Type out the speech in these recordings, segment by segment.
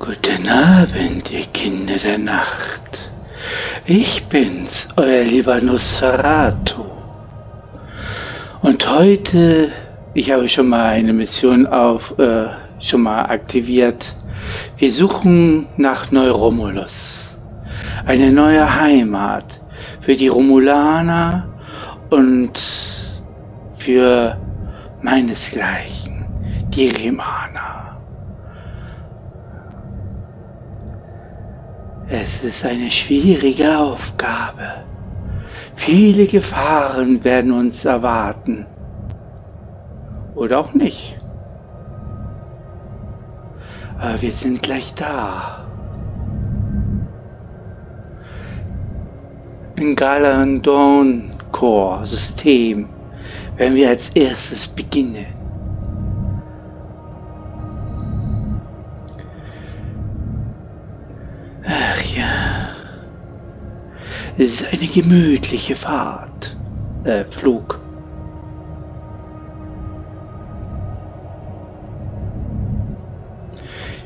Guten Abend, ihr Kinder der Nacht. Ich bin's, euer lieber Nosferatu. Und heute, ich habe schon mal eine Mission schon mal aktiviert. Wir suchen nach Romulus. Eine neue Heimat für die Romulaner und für meinesgleichen, die Remaner. Es ist eine schwierige Aufgabe. Viele Gefahren werden uns erwarten. Oder auch nicht. Aber wir sind gleich da. Im Galandon-Core-System werden wir als erstes beginnen. Ach ja, es ist eine gemütliche Flug.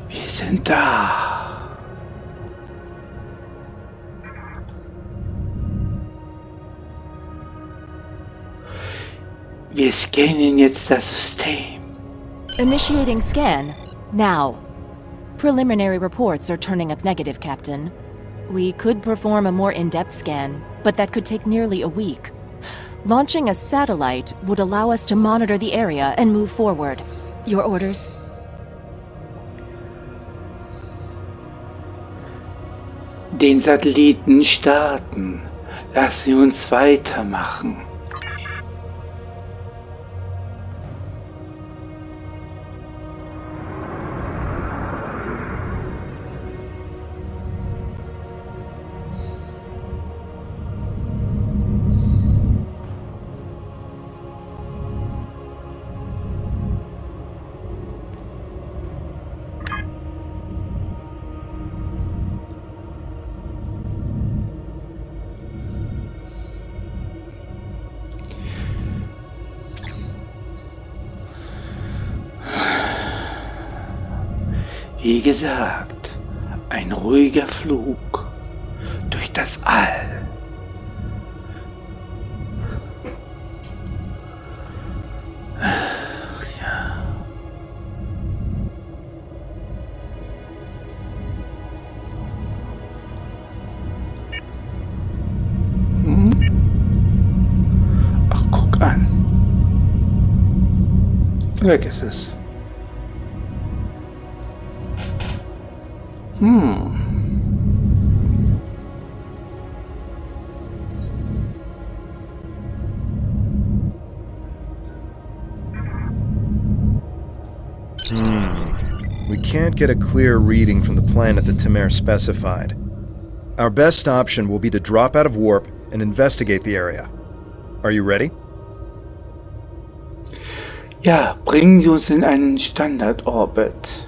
Wir sind da. Wir scannen jetzt das System. Initiating scan. Now. Preliminary reports are turning up negative, Captain. We could perform a more in-depth scan, but that could take nearly a week. Launching a satellite would allow us to monitor the area and move forward. Your orders? Den Satelliten starten. Lass sie uns weitermachen. Wie gesagt, ein ruhiger Flug durch das All. Ach ja. Ach, guck an. Weg ist es. We can't get a clear reading from the planet that Tamir specified. Our best option will be to drop out of warp and investigate the area. Are you ready? Ja, bringen Sie uns in einen Standardorbit.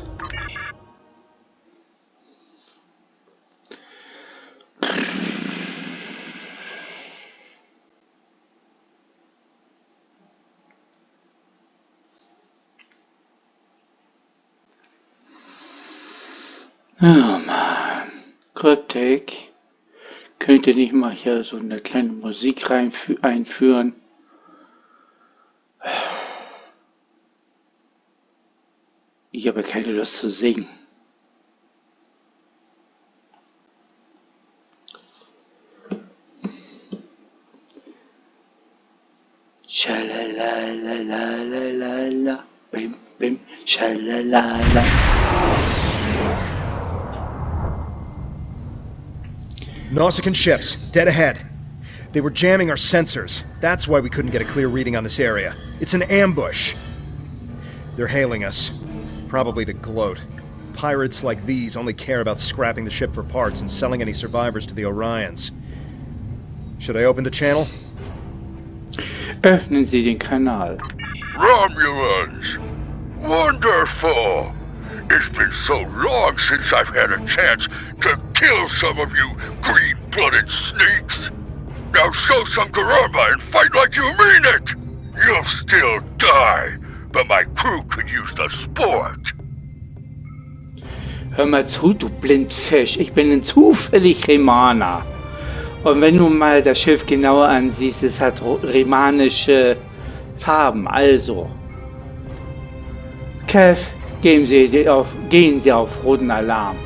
Oh Mann, Kryptik, könnt ihr nicht mal hier so eine kleine Musik einführen? Ich habe keine Lust zu singen. Schalalalalalala, bim bim, schalalala. Nausicaan ships, dead ahead. They were jamming our sensors. That's why we couldn't get a clear reading on this area. It's an ambush. They're hailing us. Probably to gloat. Pirates like these only care about scrapping the ship for parts and selling any survivors to the Orions. Should I open the channel? Öffnen Sie den Kanal. Romulans! Wonderful! It's been so long since I've had a chance to kill some of you green-blooded sneaks. Now show some karma and fight like you mean it! You'll still die, but my crew could use the sport. Hör mal zu, du Blindfisch. Ich bin ein zufällig Remaner. Und wenn du mal das Schiff genauer ansiehst, es hat remanische Farben. Also, Kev, gehen Sie auf roten Alarm.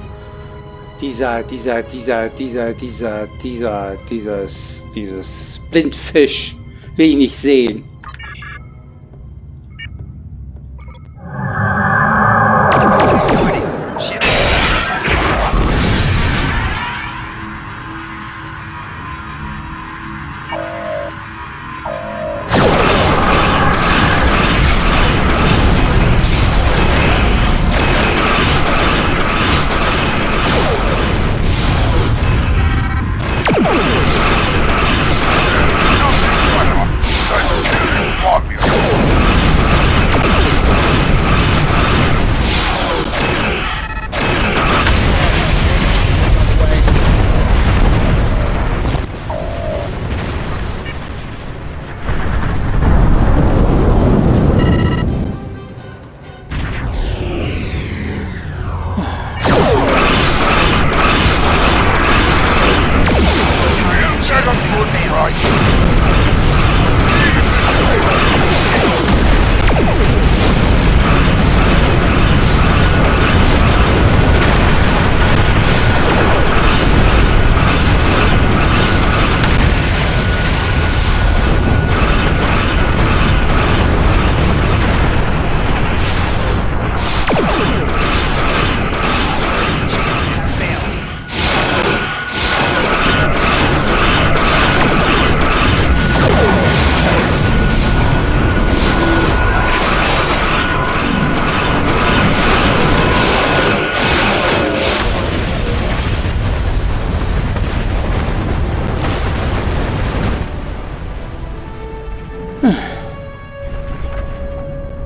Dieses Blindfisch will ich nicht sehen.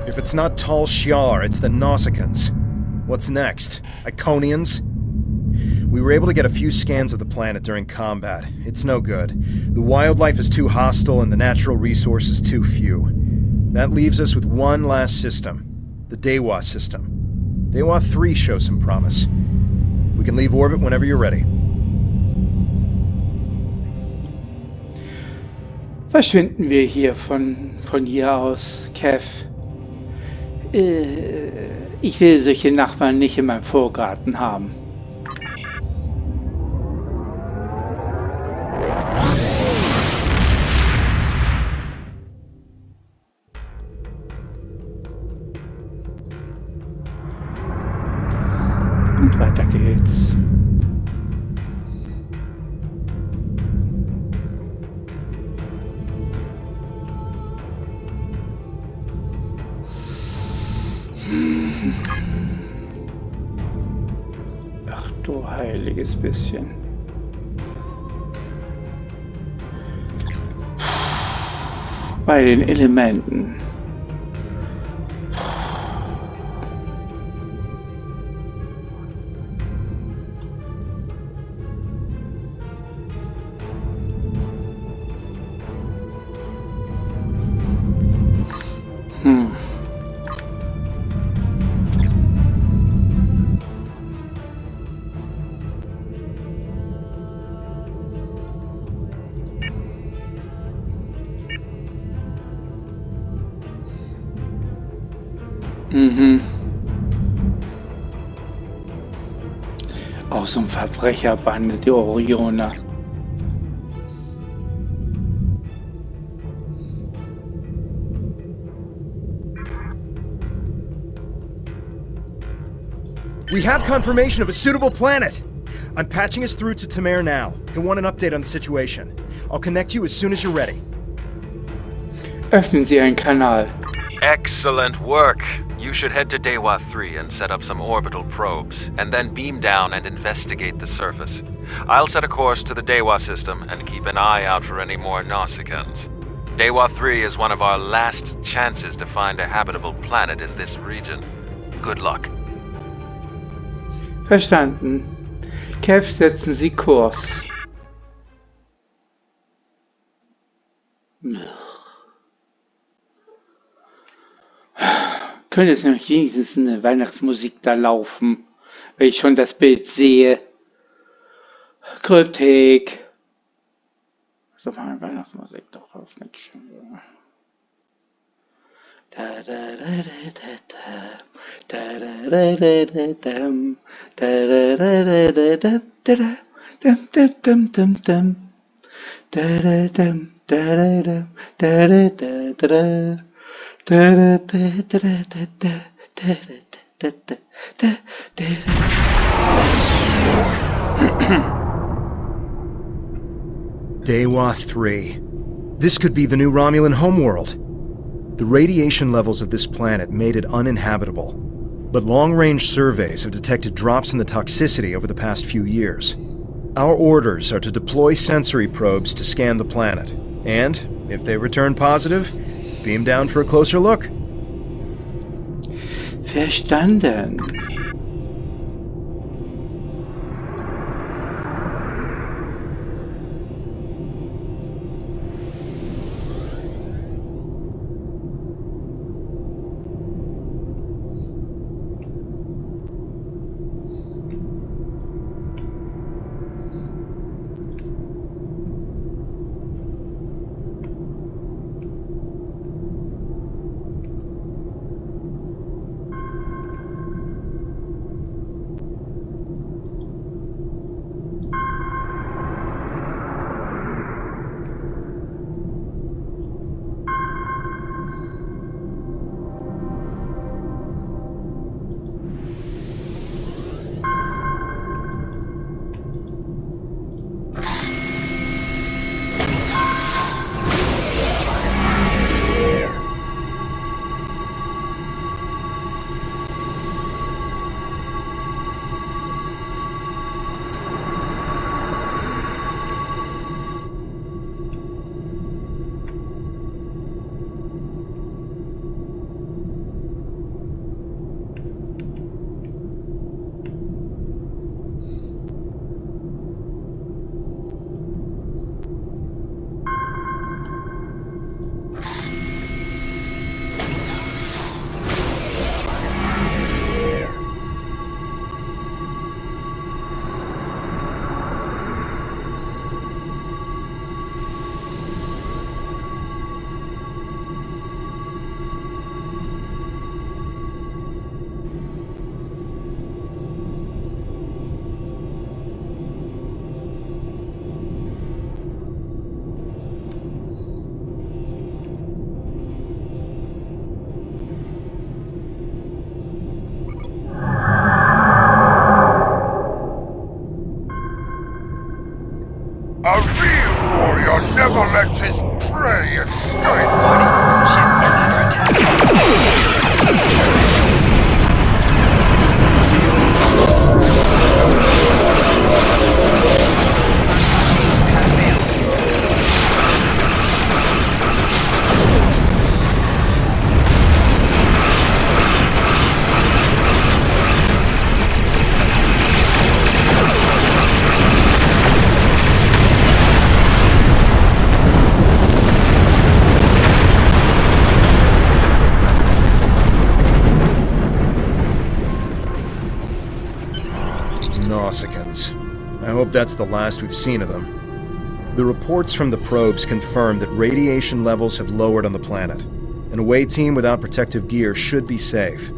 If it's not tall Shiar, it's the Nausicaans. What's next? Iconians? We were able to get a few scans of the planet during combat. It's no good. The wildlife is too hostile and the natural resources too few. That leaves us with one last system. The Dewa system. Dewa 3 shows some promise. We can leave orbit whenever you're ready. Verschwinden wir hier von hier aus, Kev. Ich will solche Nachbarn nicht in meinem Vorgarten haben. Und weiter geht's. Ach du heiliges bisschen. Bei den Elementen. Auch so ein Verbrecherbande, die Orioner. We have confirmation of a suitable planet! I'm patching us through to Tamir now. He'll want an update on the situation. I'll connect you as soon as you're ready. Öffnen Sie einen Kanal. Excellent work. You should head to Dewa 3 and set up some orbital probes, and then beam down and investigate the surface. I'll set a course to the Dewa system and keep an eye out for any more Nausicaans. Dewa 3 is one of our last chances to find a habitable planet in this region. Good luck. Verstanden. Kev, setzen Sie Kurs. Könnte jetzt nämlich wenigstens eine Weihnachtsmusik da laufen, wenn ich schon das Bild sehe. Kryptik. So mal Weihnachtsmusik doch auf mit. Da da da da da da da da da dam da da da da da da da dam dam dam dam dam da da dam da da dam da da da da da da da da Dewa 3. This could be the new Romulan homeworld. The radiation levels of this planet made it uninhabitable, but long-range surveys have detected drops in the toxicity over the past few years. Our orders are to deploy sensory probes to scan the planet, and, if they return positive, beam down for a closer look. Verstanden. A real warrior never lets his prey escape. Ship is under attack. I hope that's the last we've seen of them. The reports from the probes confirm that radiation levels have lowered on the planet. An away team without protective gear should be safe.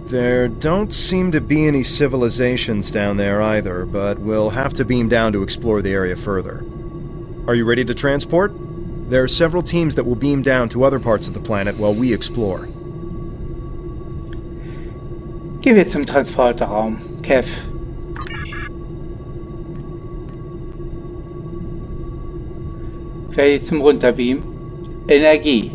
There don't seem to be any civilizations down there either, but we'll have to beam down to explore the area further. Are you ready to transport? There are several teams that will beam down to other parts of the planet while we explore. Gehen wir zum Transporterraum, Kev. Fertig zum Runterbeamen. Energie.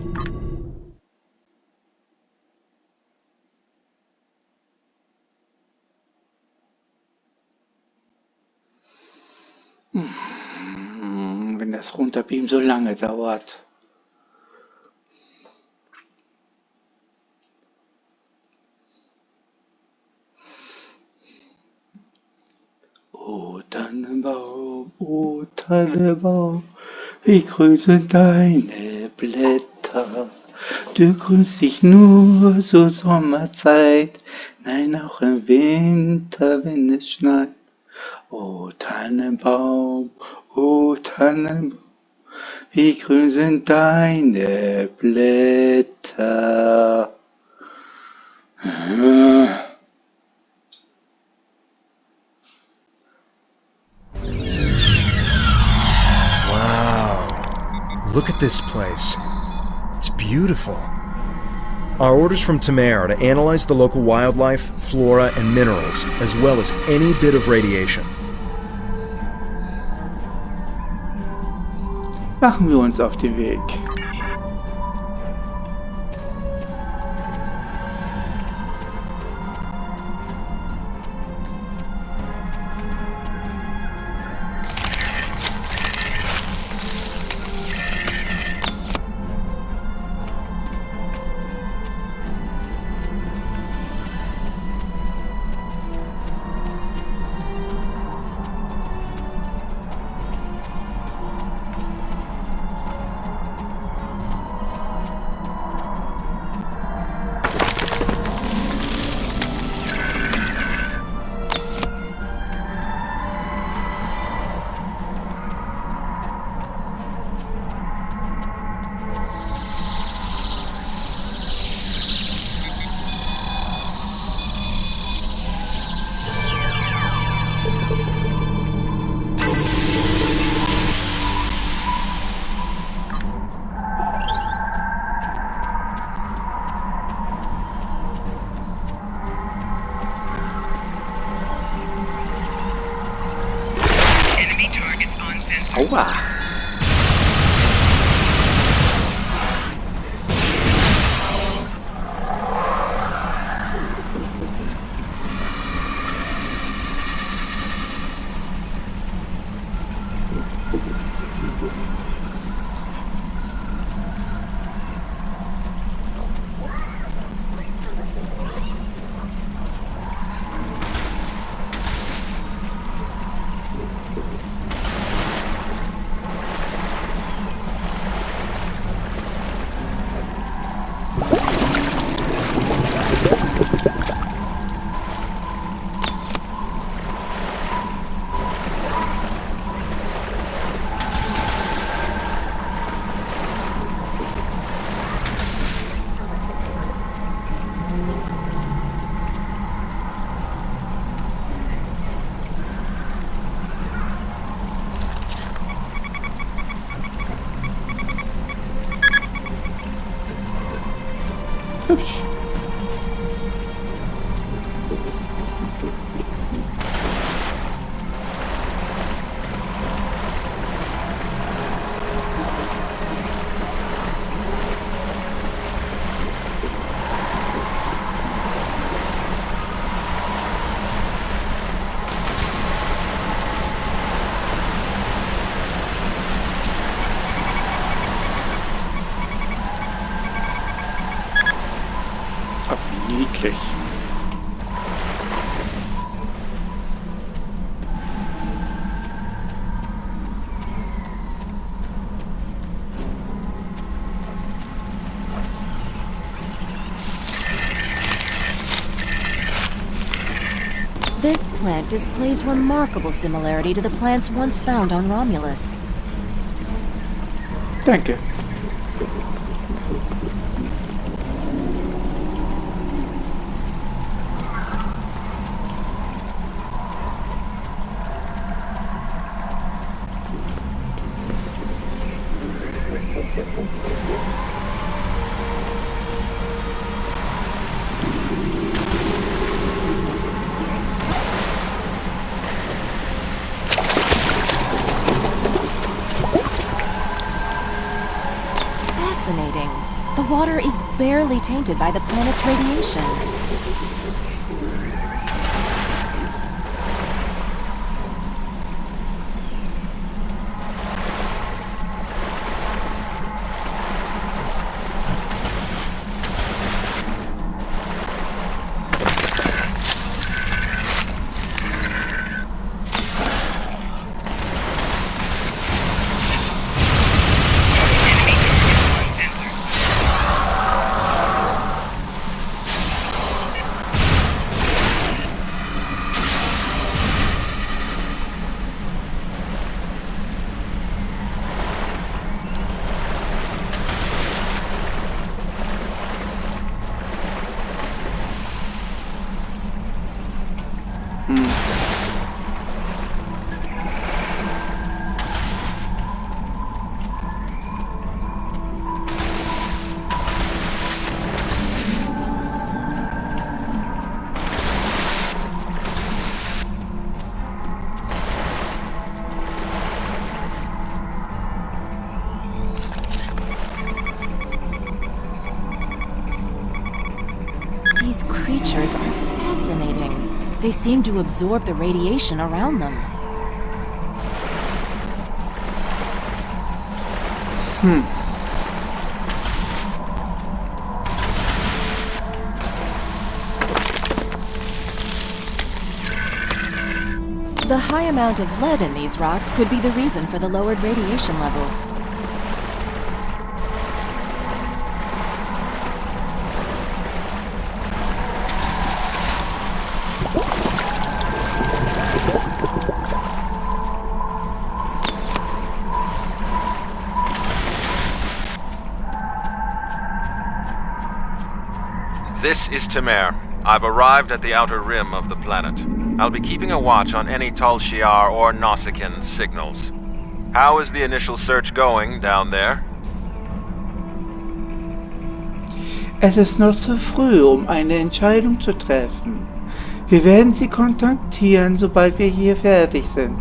Wenn das Runterbeamen so lange dauert. O Tannenbaum, ich grüße deine Blätter. Du grüßt dich nur zur Sommerzeit, Nein, auch im Winter, wenn es schneit. O Tannenbaum, o Tannenbaum, wie grün sind deine Blätter. Wow. Look at this place. It's beautiful. Our orders from Tamer are to analyze the local wildlife, flora, and minerals, as well as any bit of radiation. Machen wir uns auf den Weg. Enemy targets on sensor. Aua! Hübsch. Ach, wie niedlich. This plant displays remarkable similarity to the plants once found on Romulus. Danke. Fascinating. The water is barely tainted by the planet's radiation. These creatures are fascinating. They seem to absorb the radiation around them. The high amount of lead in these rocks could be the reason for the lowered radiation levels. This is Temer. I've arrived at the outer rim of the planet. I'll be keeping a watch on any Jahr or Nausicaan signals. How is the initial search going down there? Es ist noch zu früh, um eine Entscheidung zu treffen. Wir werden Sie kontaktieren, sobald wir hier fertig sind.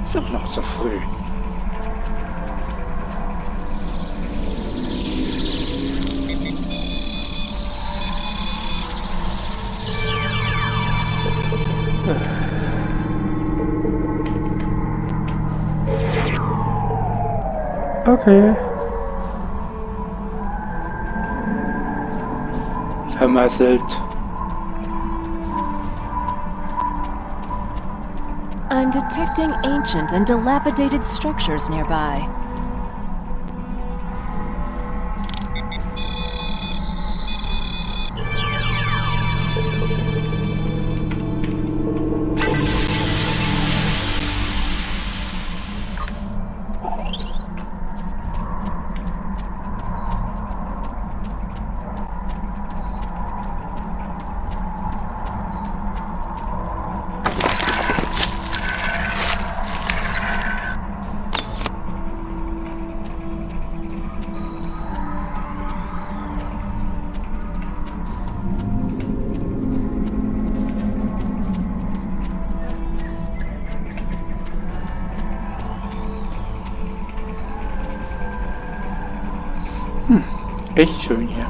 Ist doch noch zu früh. Okay. Vermasselt. I'm detecting ancient and dilapidated structures nearby. Echt schön hier.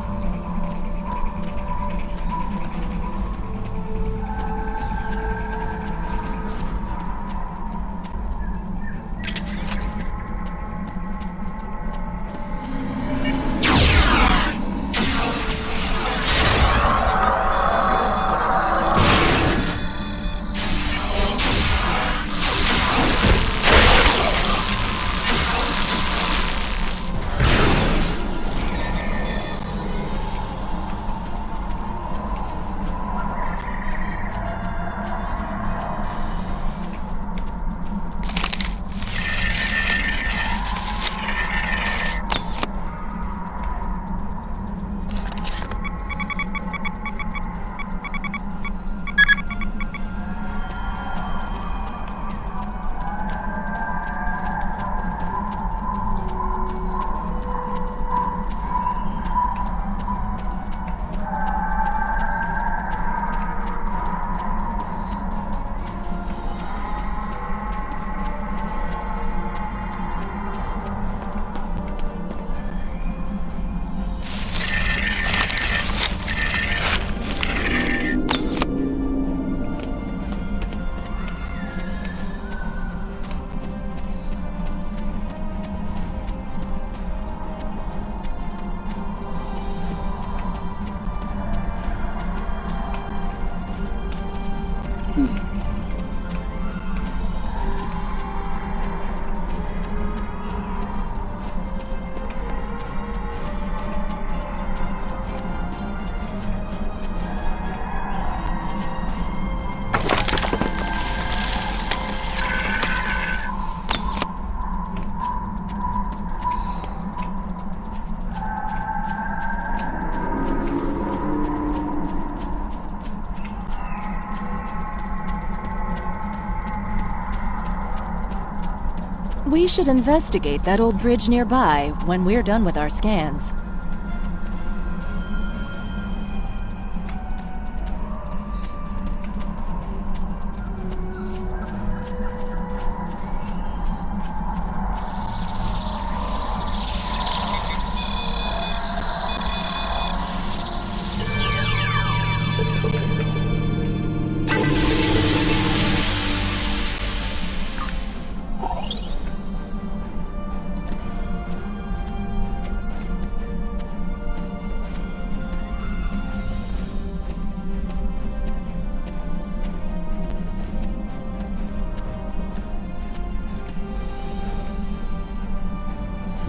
We should investigate that old bridge nearby when we're done with our scans.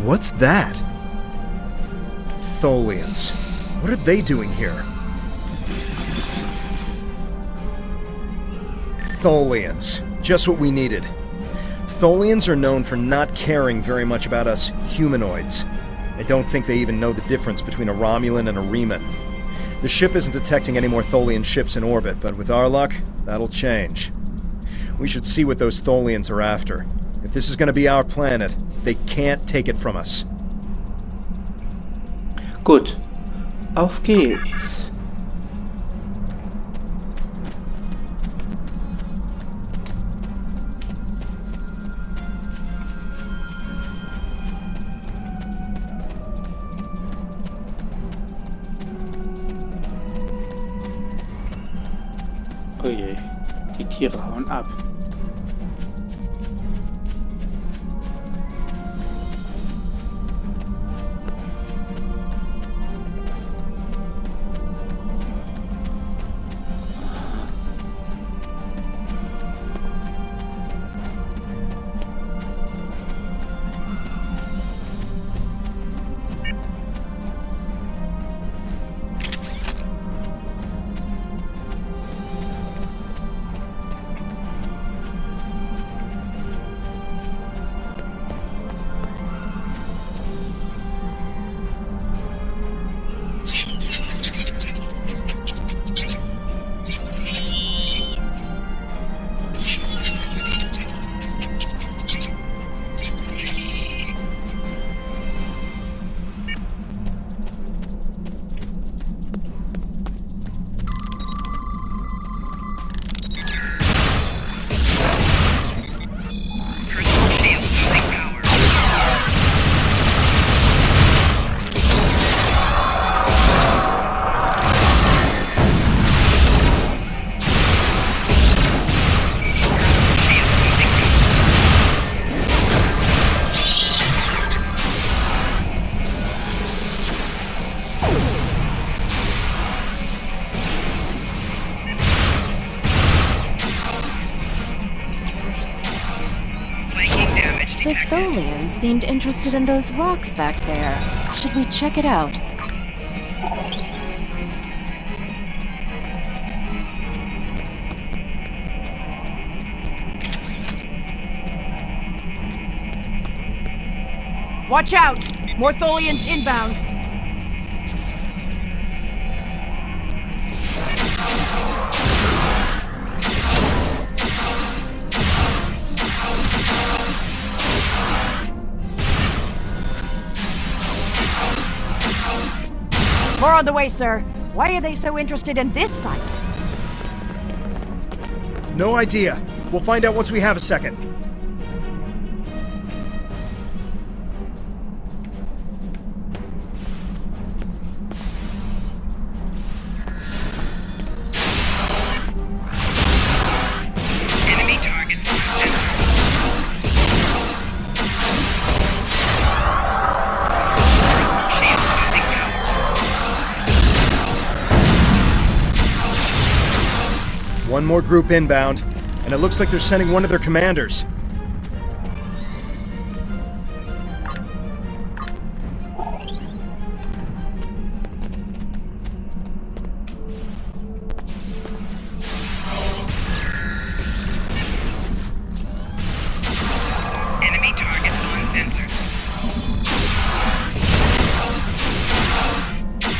What's that? Tholians. What are they doing here? Tholians. Just what we needed. Tholians are known for not caring very much about us humanoids. I don't think they even know the difference between a Romulan and a Reman. The ship isn't detecting any more Tholian ships in orbit, but with our luck, that'll change. We should see what those Tholians are after. If this is going to be our planet, they can't take it from us. Gut. Auf geht's. Oh je, die Tiere hauen ab. The Tholians seemed interested in those rocks back there. Should we check it out? Watch out! More Tholians inbound! More on the way, sir. Why are they so interested in this site? No idea. We'll find out once we have a second. Enemy target on center. Shield losing power. One more group inbound, and it looks like they're sending one of their commanders. Enemy target on center. Shield losing power.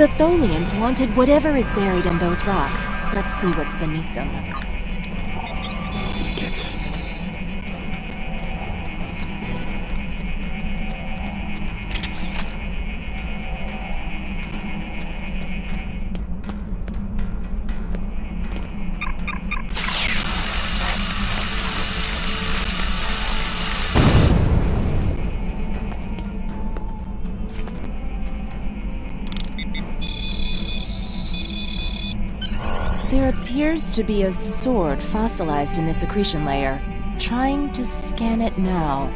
The Tholians wanted whatever is buried in those rocks. Let's see what's beneath them. Igitt. There appears to be a sword fossilized in this accretion layer. Trying to scan it now.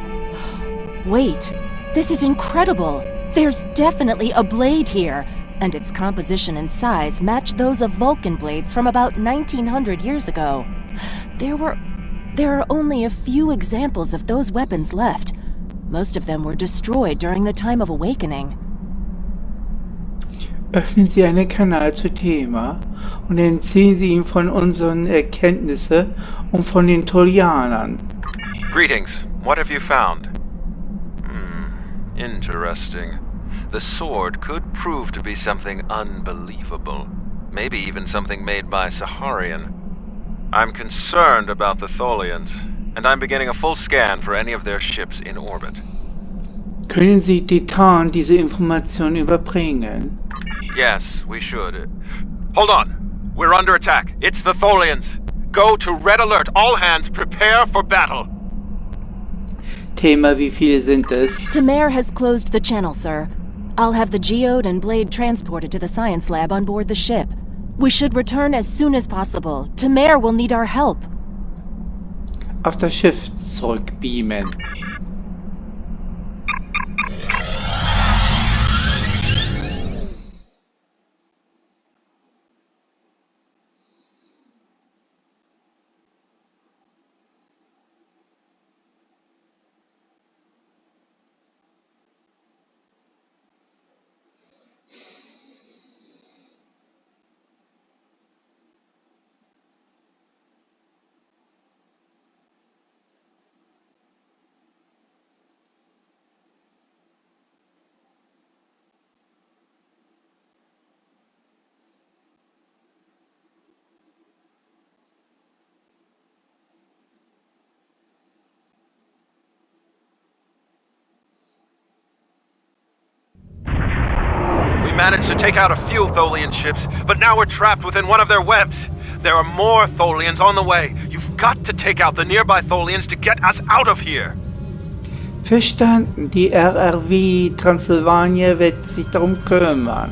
Wait, this is incredible! There's definitely a blade here, and its composition and size match those of Vulcan blades from about 1900 years ago. There are only a few examples of those weapons left. Most of them were destroyed during the time of awakening. Öffnen Sie einen Kanal zu Thema und erzählen Sie ihm von unseren Erkenntnissen und von den Tholianern. Greetings. What have you found? Interesting. The sword could prove to be something unbelievable. Maybe even something made by Saharian. I'm concerned about the Tholians, and I'm beginning a full scan for any of their ships in orbit. Können Sie Titan diese Information überbringen? Yes, we should. Hold on! We're under attack. It's the Tholians. Go to Red Alert. All hands prepare for battle. Thema, wie viele sind es? Tamer has closed the channel, sir. I'll have the geode and blade transported to the science lab on board the ship. We should return as soon as possible. Tamer will need our help. Auf das Schiff zurückbeamen. We managed to take out a few Tholian ships, but now we're trapped within one of their webs. There are more Tholians on the way. You've got to take out the nearby Tholians to get us out of here. Verstanden, die RRW Transylvania wird sich darum kümmern.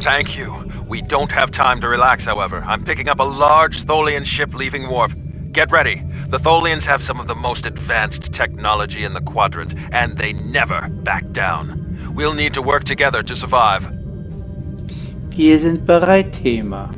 Thank you. We don't have time to relax, however. I'm picking up a large Tholian ship leaving warp. Get ready. The Tholians have some of the most advanced technology in the quadrant, and they never back down. We'll need to work together to survive. Wir sind bereit, Thema.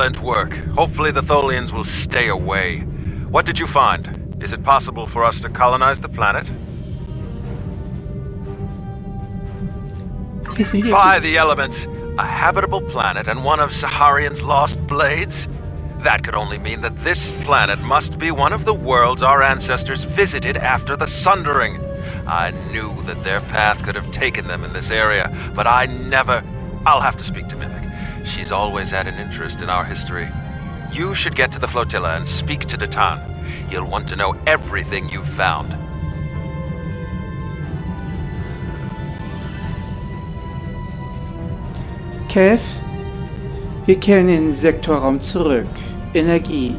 Excellent work. Hopefully the Tholians will stay away. What did you find? Is it possible for us to colonize the planet? Wir sind By wirklich. the elements, a habitable planet and one of Saharian's lost blades? That could only mean that this planet must be one of the worlds our ancestors visited after the Sundering. I knew that their path could have taken them in this area, but I never... I'll have to speak to Mimic. She's always had an interest in our history. You should get to the flotilla and speak to Datan. He'll want to know everything you've found. Kev, wir kehren in den Sektorraum zurück. Energie.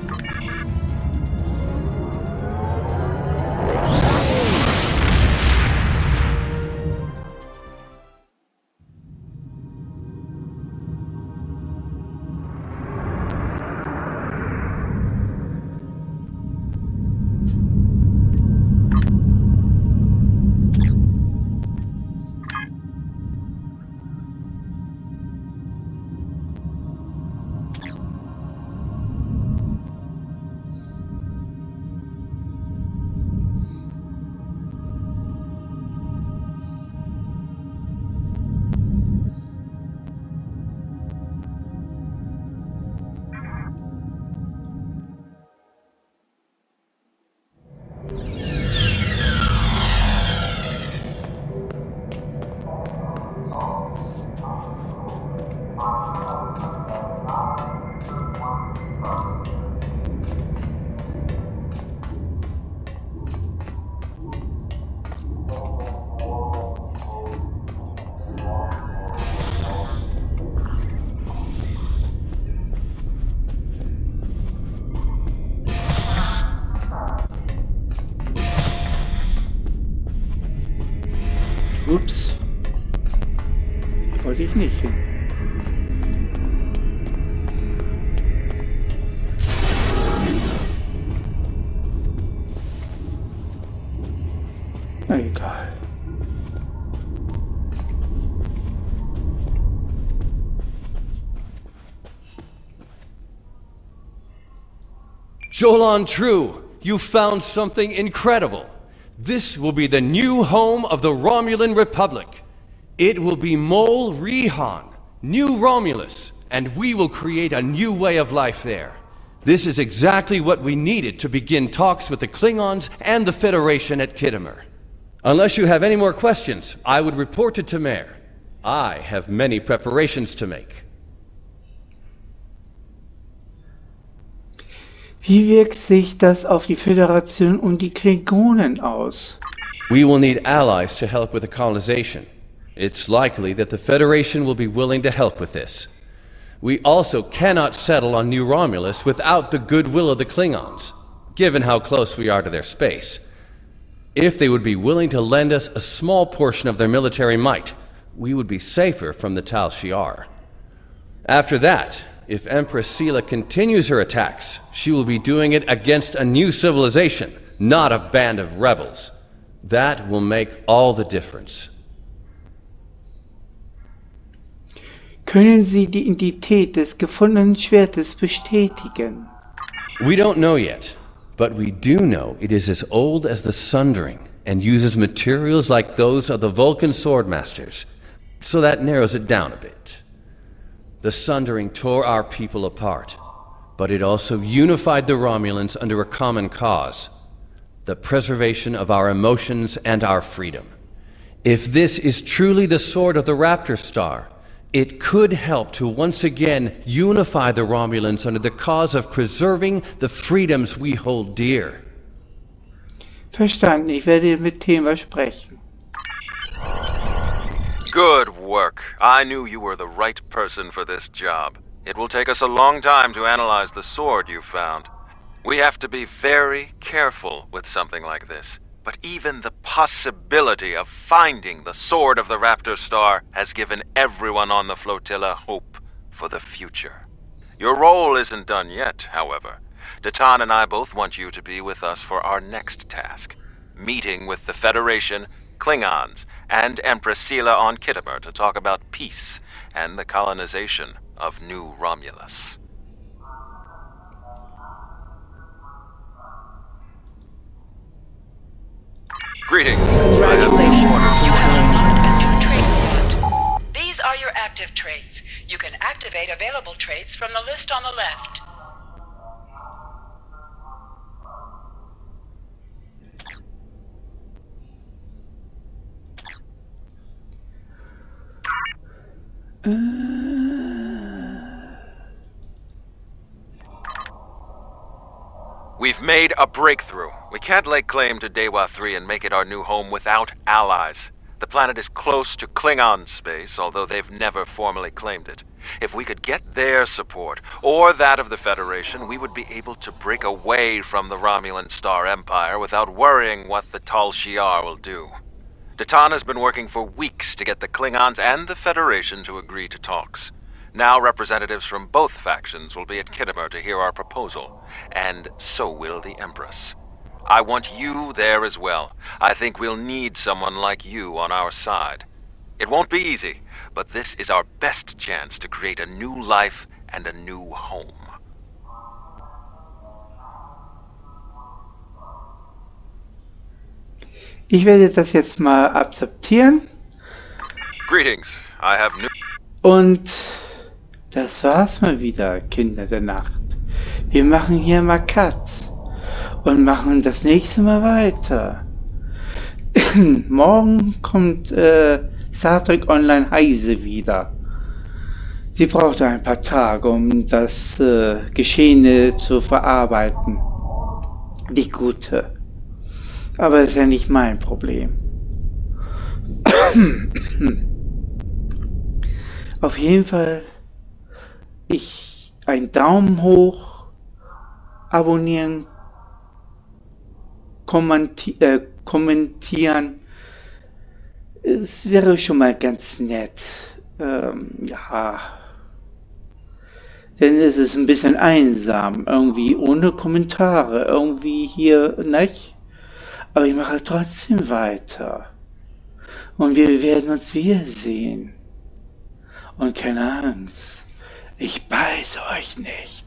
Ups. Wollte ich nicht hin. Na egal. Jolan True, you found something incredible. This will be the new home of the Romulan Republic. It will be Mol Rihan, New Romulus, and we will create a new way of life there. This is exactly what we needed to begin talks with the Klingons and the Federation at Khitomer. Unless you have any more questions, I would report to Tamer. I have many preparations to make. Wie wirkt sich das auf die Föderation und die Klingonen aus? We will need allies to help with the colonization. It's likely that the Federation will be willing to help with this. We also cannot settle on New Romulus without the goodwill of the Klingons, given how close we are to their space. If they would be willing to lend us a small portion of their military might, we would be safer from the Tal Shiar. After that, if Empress Sela continues her attacks, she will be doing it against a new civilization, not a band of rebels. That will make all the difference. Können Sie die Identität des gefundenen Schwertes bestätigen? We don't know yet, but we do know it is as old as the Sundering and uses materials like those of the Vulcan Swordmasters, so that narrows it down a bit. The Sundering tore our people apart, but it also unified the Romulans under a common cause, the preservation of our emotions and our freedom. If this is truly the sword of the Raptor Star, it could help to once again unify the Romulans under the cause of preserving the freedoms we hold dear. Verstanden, ich werde mit Thema sprechen. Good work. I knew you were the right person for this job. It will take us a long time to analyze the sword you found. We have to be very careful with something like this. But even the possibility of finding the sword of the Raptor Star has given everyone on the flotilla hope for the future. Your role isn't done yet, however. Datan and I both want you to be with us for our next task, meeting with the Federation, Klingons, and Empress Sela on Khitomer to talk about peace and the colonization of New Romulus. Greetings. Congratulations. You have unlocked a new trait slot. These are your active traits. You can activate available traits from the list on the left. We've made a breakthrough. We can't lay claim to Dewa 3 and make it our new home without allies. The planet is close to Klingon space, although they've never formally claimed it. If we could get their support, or that of the Federation, we would be able to break away from the Romulan Star Empire without worrying what the Tal Shiar will do. Datan has been working for weeks to get the Klingons and the Federation to agree to talks. Now representatives from both factions will be at Kittimer to hear our proposal, and so will the Empress. I want you there as well. I think we'll need someone like you on our side. It won't be easy, but this is our best chance to create a new life and a new home. Ich werde das jetzt mal akzeptieren. Greetings. I have new... Und das war's mal wieder, Kinder der Nacht. Wir machen hier mal Cut und machen das nächste Mal weiter. Morgen kommt Star Trek Online Heise wieder. Sie brauchte ein paar Tage, um das Geschehene zu verarbeiten. Die Gute. Aber das ist ja nicht mein Problem. Auf jeden Fall ein Daumen hoch, abonnieren, kommentieren. Es wäre schon mal ganz nett. Ja. Denn es ist ein bisschen einsam, irgendwie ohne Kommentare, irgendwie hier, nicht? Aber ich mache trotzdem weiter. Und wir werden uns wiedersehen. Und keine Angst, ich beiße euch nicht.